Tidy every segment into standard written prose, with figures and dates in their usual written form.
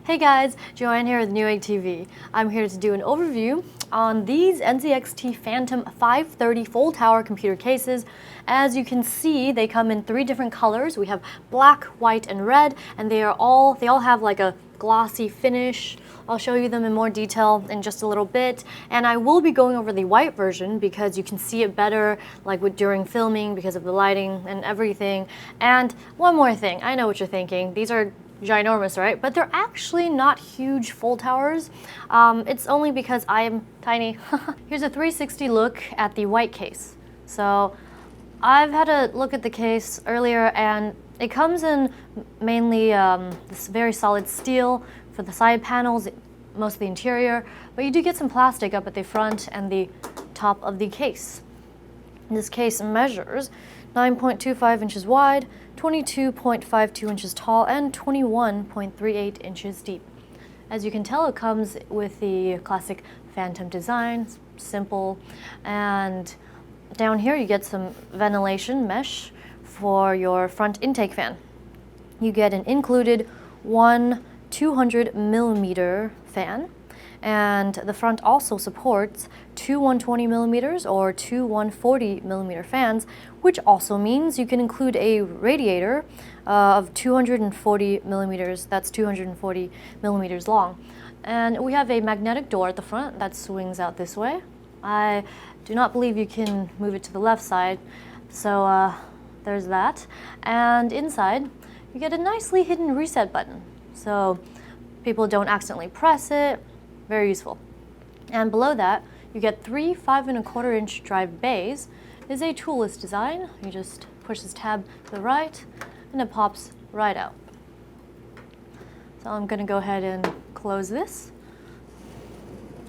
Hey guys, Joanne here with Newegg TV. I'm here to do an overview on these NZXT Phantom 530 full tower computer cases. As you can see, they come in 3 different colors. We have black, white, and red, and they all have like a glossy finish. I'll show you them in more detail in just a little bit, and I will be going over the white version because you can see it better during filming because of the lighting and everything. And one more thing, I know what you're thinking, these are ginormous, right? But they're actually not huge full towers. It's only because I am tiny. Here's a 360 look at the white case. So I've had a look at the case earlier, and it comes in mainly this very solid steel for the side panels, most of the interior, but you do get some plastic up at the front and the top of the case. This case measures 9.25 inches wide, 22.52 inches tall, and 21.38 inches deep. As you can tell, it comes with the classic Phantom design, simple, and down here you get some ventilation mesh for your front intake fan. You get an included 200 millimeter fan, and the front also supports 2 120 millimeters or 2 140 millimeter fans, which also means you can include a radiator of 240 millimeters. That's 240 millimeters long. And we have a magnetic door at the front that swings out this way. I do not believe you can move it to the left side, so there's that. And inside, you get a nicely hidden reset button, so people don't accidentally press it. Very useful. And below that, you get 3 5 1/4 inch drive bays. It is a toolless design. You just push this tab to the right, and it pops right out. So I'm going to go ahead and close this.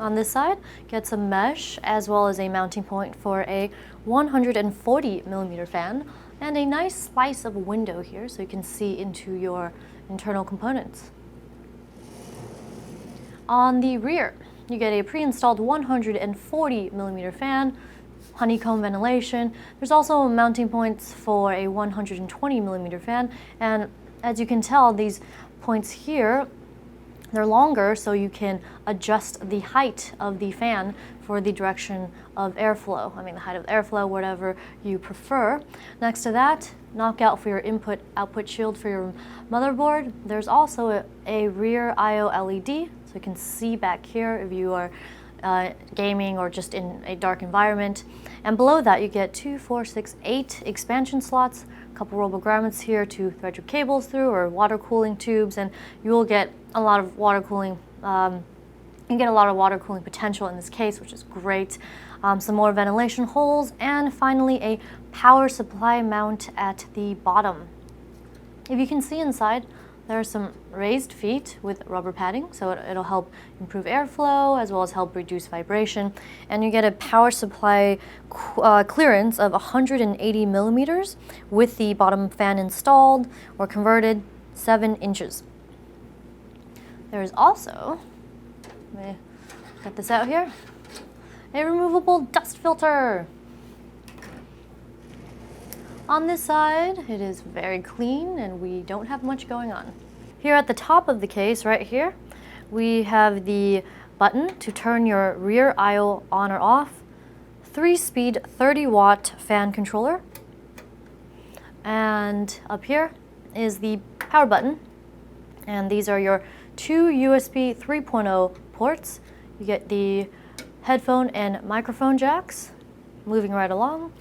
On this side, get some mesh as well as a mounting point for a 140 millimeter fan, and a nice slice of window here so you can see into your internal components. On the rear, you get a pre-installed 140 millimeter fan, honeycomb ventilation. There's also mounting points for a 120 millimeter fan, and as you can tell, these points here, they're longer, so you can adjust the height of the fan for the direction of airflow. I mean, the height of airflow, whatever you prefer. Next to that, knockout for your input-output shield for your motherboard. There's also a rear I/O LED, so you can see back here if you are gaming or just in a dark environment. And below that, you get 2, 4, 6, 8 expansion slots, a couple robo grommets here to thread your cables through, or water cooling tubes, and you will get a lot of water cooling. You get a lot of water cooling potential in this case, which is great. Some more ventilation holes, and finally a power supply mount at the bottom. If you can see inside, there are some raised feet with rubber padding, so it'll help improve airflow as well as help reduce vibration. And you get a power supply clearance of 180 millimeters with the bottom fan installed or converted 7 inches. There is also, let me get this out here, a removable dust filter. On this side, it is very clean and we don't have much going on. Here at the top of the case, right here, we have the button to turn your rear I/O on or off, 3-speed 30-watt fan controller, and up here is the power button, and these are your 2 USB 3.0 ports. You get the headphone and microphone jacks. Moving right along,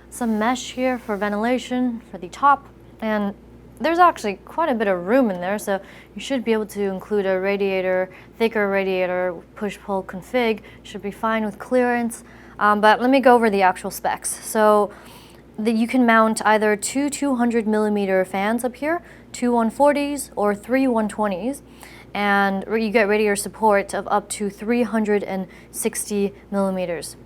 some mesh here for ventilation for the top, and there's actually quite a bit of room in there, so you should be able to include a radiator, thicker radiator, push-pull config. Should be fine with clearance, but let me go over the actual specs. So you can mount either 2 200 millimeter fans up here, 2 140s, or 3 120s, and you get radiator support of up to 360 millimeters.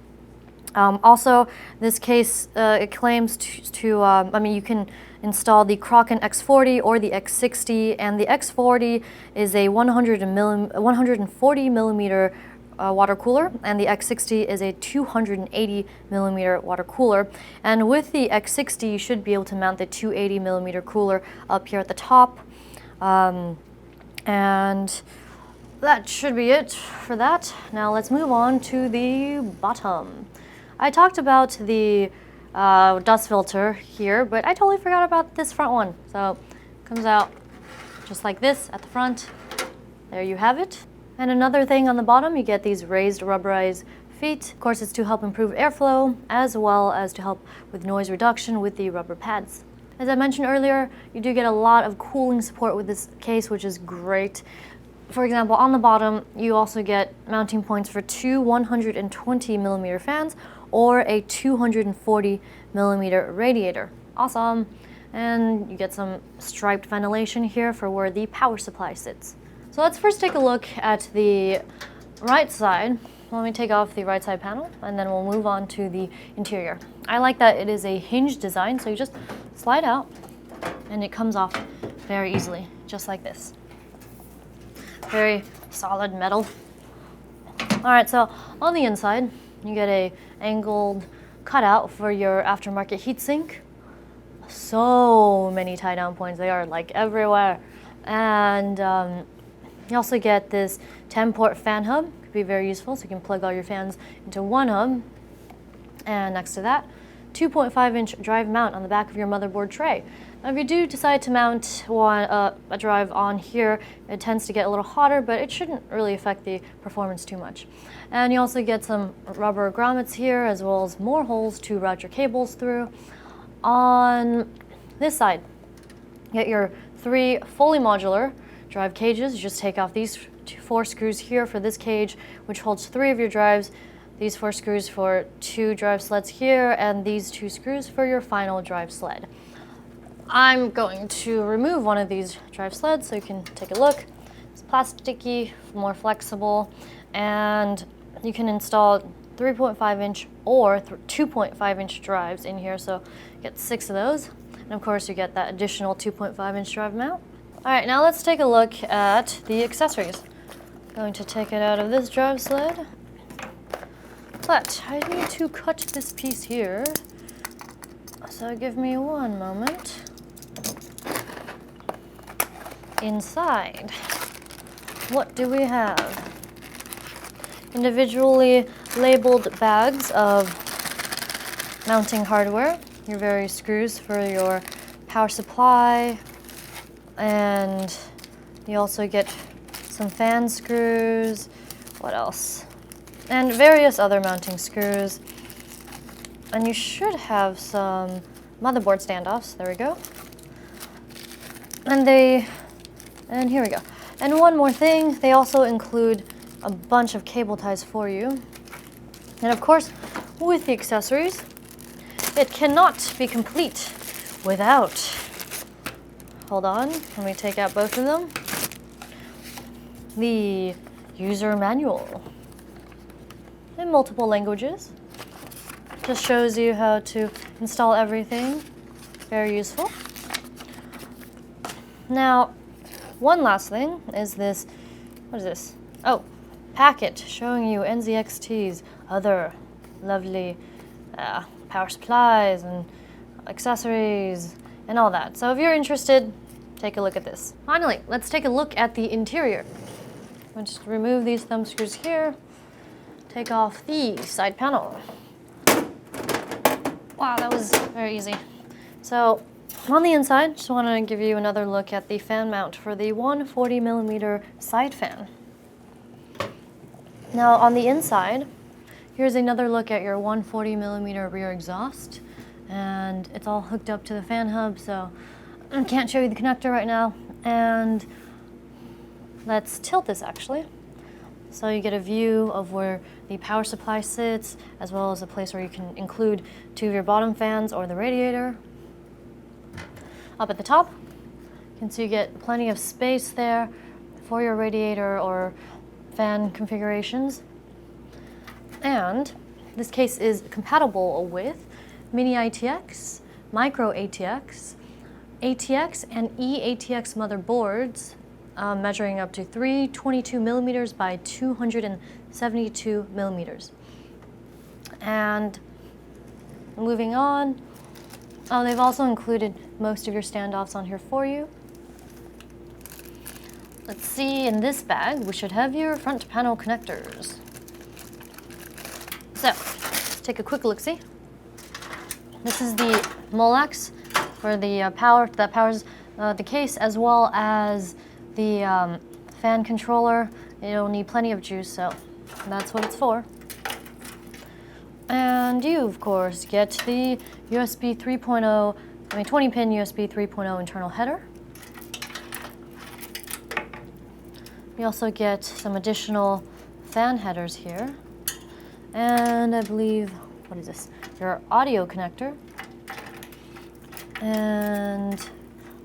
Also, this case, it claims you can install the Kraken X40 or the X60, and the X40 is a 140 millimeter water cooler, and the X60 is a 280 millimeter water cooler. And with the X60, you should be able to mount the 280 millimeter cooler up here at the top. And that should be it for that. Now let's move on to the bottom. I talked about the dust filter here, but I totally forgot about this front one. So it comes out just like this at the front. There you have it. And another thing on the bottom, you get these raised rubberized feet. Of course, it's to help improve airflow as well as to help with noise reduction with the rubber pads. As I mentioned earlier, you do get a lot of cooling support with this case, which is great. For example, on the bottom, you also get mounting points for two 120 millimeter fans or a 240 millimeter radiator. Awesome. And you get some striped ventilation here for where the power supply sits. So let's first take a look at the right side. Let me take off the right side panel and then we'll move on to the interior. I like that it is a hinged design, so you just slide out and it comes off very easily, just like this. Very solid metal. All right, so on the inside, you get a angled cutout for your aftermarket heatsink. So many tie down points, they are like everywhere. And you also get this 10-port fan hub, could be very useful, so you can plug all your fans into one hub. And next to that, 2.5-inch drive mount on the back of your motherboard tray. Now, if you do decide to mount a drive on here, it tends to get a little hotter, but it shouldn't really affect the performance too much. And you also get some rubber grommets here, as well as more holes to route your cables through. On this side, you get your 3 fully modular drive cages. You just take off these 4 screws here for this cage, which holds 3 of your drives. These 4 screws for 2 drive sleds here, and these 2 screws for your final drive sled. I'm going to remove one of these drive sleds so you can take a look. It's plasticky, more flexible, and you can install 3.5-inch or 2.5-inch drives in here, so you get 6 of those. And of course you get that additional 2.5-inch drive mount. All right, now let's take a look at the accessories. I'm going to take it out of this drive sled. But I need to cut this piece here, so give me one moment. Inside, what do we have? Individually labeled bags of mounting hardware, your various screws for your power supply, and you also get some fan screws. What else? And various other mounting screws. And you should have some motherboard standoffs. There we go. And here we go. And one more thing, they also include a bunch of cable ties for you. And of course, with the accessories, it cannot be complete without, hold on, let me take out both of them, the user manual in multiple languages. Just shows you how to install everything. Very useful. Now, one last thing is this, what is this? Oh, packet showing you NZXT's other lovely power supplies and accessories and all that. So if you're interested, take a look at this. Finally, let's take a look at the interior. I'll just remove these thumb screws here, take off the side panel. Wow, that was very easy. So on the inside, just want to give you another look at the fan mount for the 140 millimeter side fan. Now on the inside, here's another look at your 140 millimeter rear exhaust, and it's all hooked up to the fan hub, so I can't show you the connector right now. And let's tilt this actually, so you get a view of where the power supply sits, as well as a place where you can include 2 of your bottom fans or the radiator. Up at the top, you can see you get plenty of space there for your radiator or fan configurations. And this case is compatible with mini ATX, micro ATX, ATX, and eATX motherboards, measuring up to 322 millimeters by 272 millimeters. And moving on, they've also included most of your standoffs on here for you. let's see, in this bag, we should have your front panel connectors. So, let's take a quick look-see. This is the Molex for the power that powers the case, as well as the fan controller. It'll need plenty of juice, so that's what it's for. And you, of course, get the USB 3.0, 20-pin USB 3.0 internal header. You also get some additional fan headers here. And I believe, what is this? Your audio connector. And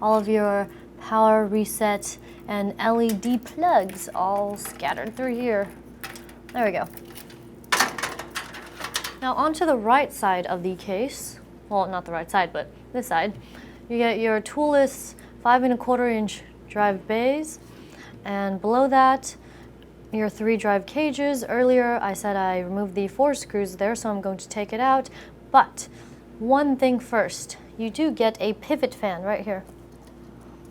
all of your power reset and LED plugs all scattered through here. There we go. Now onto the right side of the case, well, not the right side, but this side, you get your toolless 5 1/4 inch drive bays, and below that, your 3 drive cages. Earlier I said I removed the 4 screws there, so I'm going to take it out, but one thing first, you do get a pivot fan right here.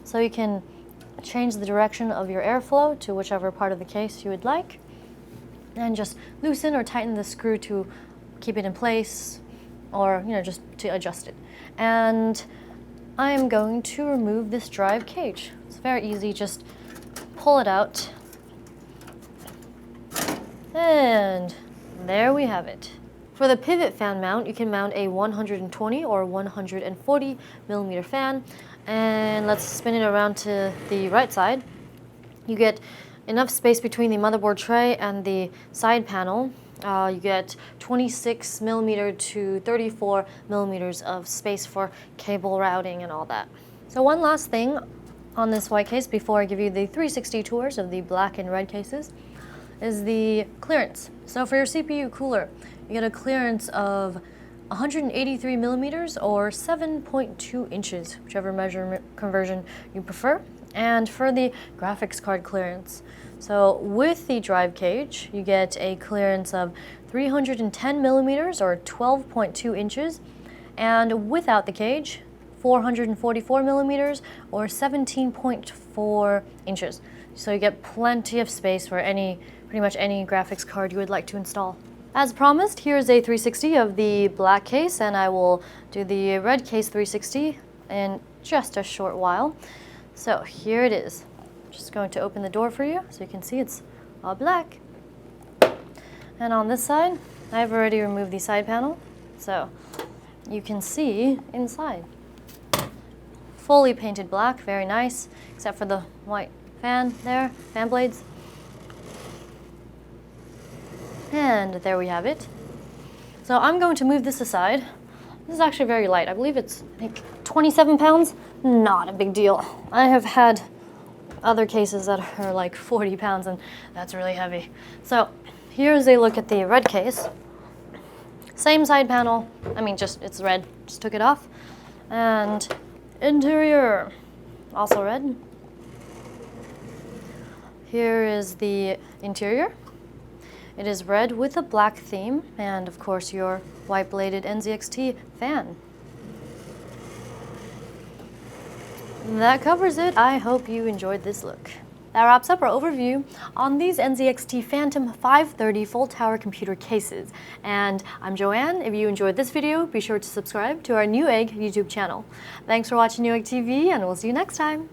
So you can change the direction of your airflow to whichever part of the case you would like, and just loosen or tighten the screw to keep it in place, or just to adjust it. And I'm going to remove this drive cage. It's very easy, just pull it out, and there we have it. For the pivot fan mount, you can mount a 120 or 140 millimeter fan, and let's spin it around to the right side. You get enough space between the motherboard tray and the side panel. You get 26 millimeter to 34 millimeters of space for cable routing and all that. So one last thing on this white case before I give you the 360 tours of the black and red cases is the clearance. So for your CPU cooler, you get a clearance of 183 millimeters or 7.2 inches, whichever measurement conversion you prefer. And for the graphics card clearance, so with the drive cage, you get a clearance of 310 millimeters or 12.2 inches, and without the cage, 444 millimeters or 17.4 inches. So you get plenty of space for pretty much any graphics card you would like to install. As promised, here's a 360 of the black case, and I will do the red case 360 in just a short while. So here it is. Just going to open the door for you so you can see it's all black. And on this side, I've already removed the side panel, so you can see inside. Fully painted black, very nice, except for the white fan there, fan blades. And there we have it. So I'm going to move this aside. This is actually very light. I believe it's, 27 pounds. Not a big deal. I have had other cases that are like 40 pounds, and that's really heavy. So here's a look at the red case. Same side panel. It's red. Just took it off. And interior, also red. Here is the interior. It is red with a black theme, and of course your white-bladed NZXT fan. That covers it. I hope you enjoyed this look. That wraps up our overview on these NZXT Phantom 530 full tower computer cases. And I'm Joanne. If you enjoyed this video, be sure to subscribe to our Newegg YouTube channel. Thanks for watching Newegg TV, and we'll see you next time.